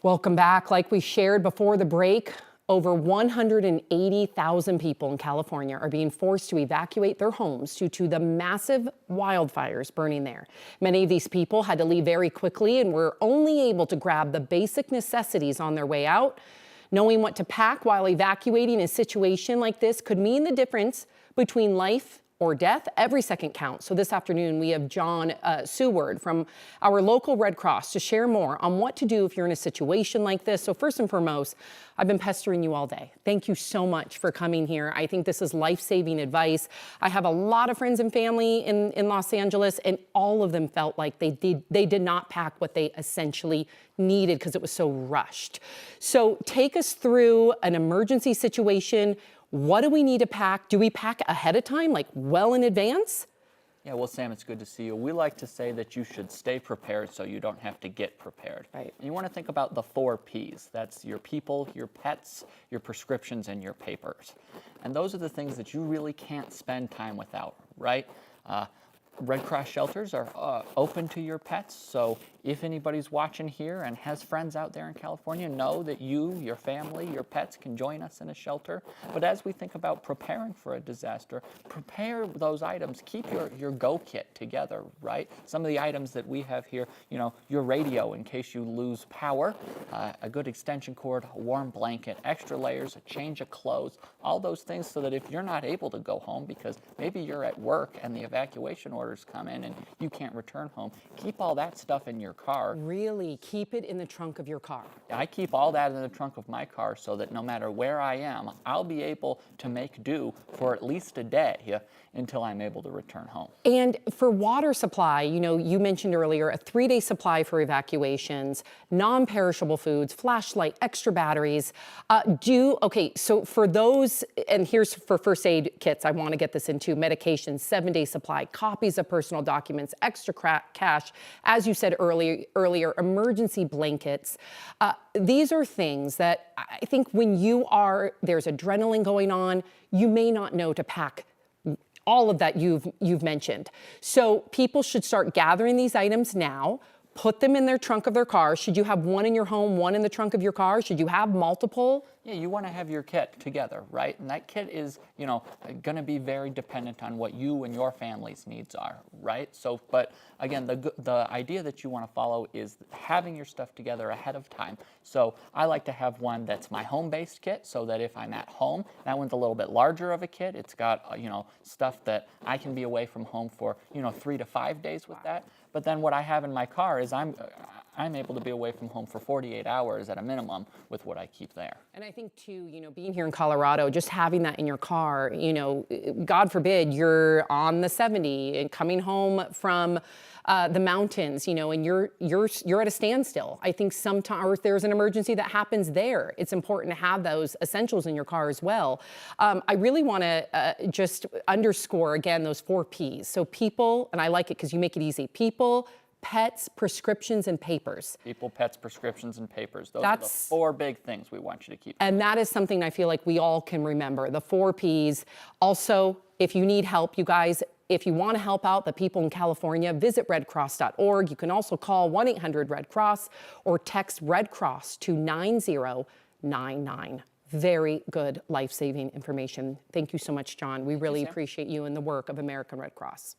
Welcome back. Like we shared before the break, over 180,000 people in California are being forced to evacuate their homes due to the massive wildfires burning there. Many of these people had to leave very quickly and were only able to grab the basic necessities on their way out. Knowing what to pack while evacuating a situation like this could mean the difference between life or death. Every second counts. So this afternoon we have John Seward from our local Red Cross to share more on what to do if you're in a situation like this. So first and foremost, I've been pestering you all day. Thank you so much for coming here. I think this is life-saving advice. I have a lot of friends and family in Los Angeles, and all of them felt like they did not pack what they essentially needed because it was so rushed. So take us through an emergency situation. What do we need to pack? Do we pack ahead of time, like well in advance? Yeah, well, Sam, it's good to see you. We like to say that you should stay prepared so you don't have to get prepared. Right. And you want to think about the 4 Ps. That's your people, your pets, your prescriptions, and your papers. And those are the things that you really can't spend time without, right? Red Cross shelters are open to your pets, so if anybody's watching here and has friends out there in California, know that you, your family, your pets can join us in a shelter. But as we think about preparing for a disaster, prepare those items. Keep your go kit together, right? Some of the items that we have here, you know, your radio in case you lose power, a good extension cord, a warm blanket, extra layers, a change of clothes, all those things so that if you're not able to go home because maybe you're at work and the evacuation orders come in and you can't return home, keep all that stuff in your car. Really, keep it in the trunk of your car. I keep all that in the trunk of my car so that no matter where I am, I'll be able to make do for at least a day until I'm able to return home. And for water supply, you know, you mentioned earlier a 3-day supply for evacuations, non-perishable foods, flashlight, extra batteries. Okay, so for those, and here's for first aid kits, I want to get this into medications, 7-day supply, copies of personal documents, extra cash, as you said earlier, emergency blankets. These are things that I think when there's adrenaline going on, you may not know to pack all of that you've mentioned. So people should start gathering these items now, put them in their trunk of their car. Should you have one in your home, one in the trunk of your car? Should you have multiple? Yeah, you want to have your kit together, right? And that kit is, you know, going to be very dependent on what you and your family's needs are, right? So, but again, the idea that you want to follow is having your stuff together ahead of time. So I like to have one that's my home-based kit so that if I'm at home, that one's a little bit larger of a kit. It's got, you know, stuff that I can be away from home for, you know, 3 to 5 days with that. But then what I have in my car is I'm able to be away from home for 48 hours at a minimum with what I keep there. And I think too, you know, being here in Colorado, just having that in your car, you know, God forbid you're on the 70 and coming home from the mountains, you know, and you're at a standstill. I think sometimes, or if there's an emergency that happens there, it's important to have those essentials in your car as well. I really want to just underscore again those 4 Ps. So people, and I like it because you make it easy. People, pets, prescriptions, and papers. People, pets, prescriptions, and papers. Those are the 4 big things we want you to keep. And that is something I feel like we all can remember, the 4 Ps. Also, if you need help, you guys, if you want to help out the people in California, visit redcross.org. You can also call 1-800-RED-CROSS or text Red Cross to 9099. Very good life-saving information. Thank you so much, John. We really appreciate you and the work of American Red Cross.